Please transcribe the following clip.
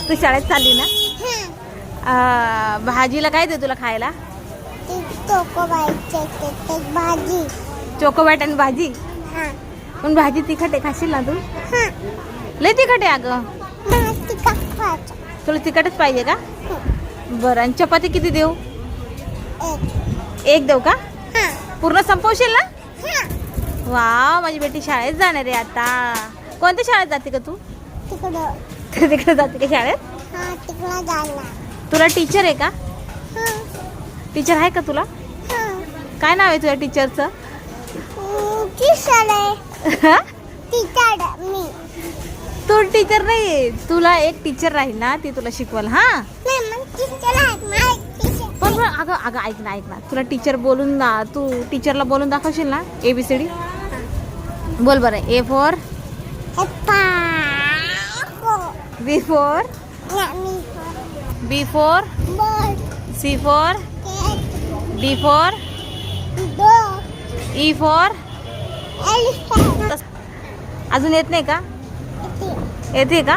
तू शाळेत चालली ना? भाजीला काय दे तुला खायला? भाजी. चोकोबाईट आणि भाजी. पण भाजी तिखट आहे, खाशील ना तू? लय तिखट आहे अगं. तुला तिखटच पाहिजे का? बरं, आणि चपाती किती देऊ? एक देऊ का? पूर्ण संपवशील ना? वा, माझी बेटी शाळेत जाणार आहे आता. कोणत्या शाळेत जाते का तू? तिकडे जाते का शाळेत? तुला टीचर आहे का? टीचर आहे का तुला? काय नाव आहे तुझ्या टीचरचं? तू टीचर नाही, तुला एक टीचर राहील ना, ती तुला शिकवल. हा पण अगं अगं ऐक ना तुला टीचर बोलून ना, तू टीचरला बोलून दाखवशील ना ABCD? बोल बरं. A for B for B for C for D for E for. अजून येत नाही का? येते का?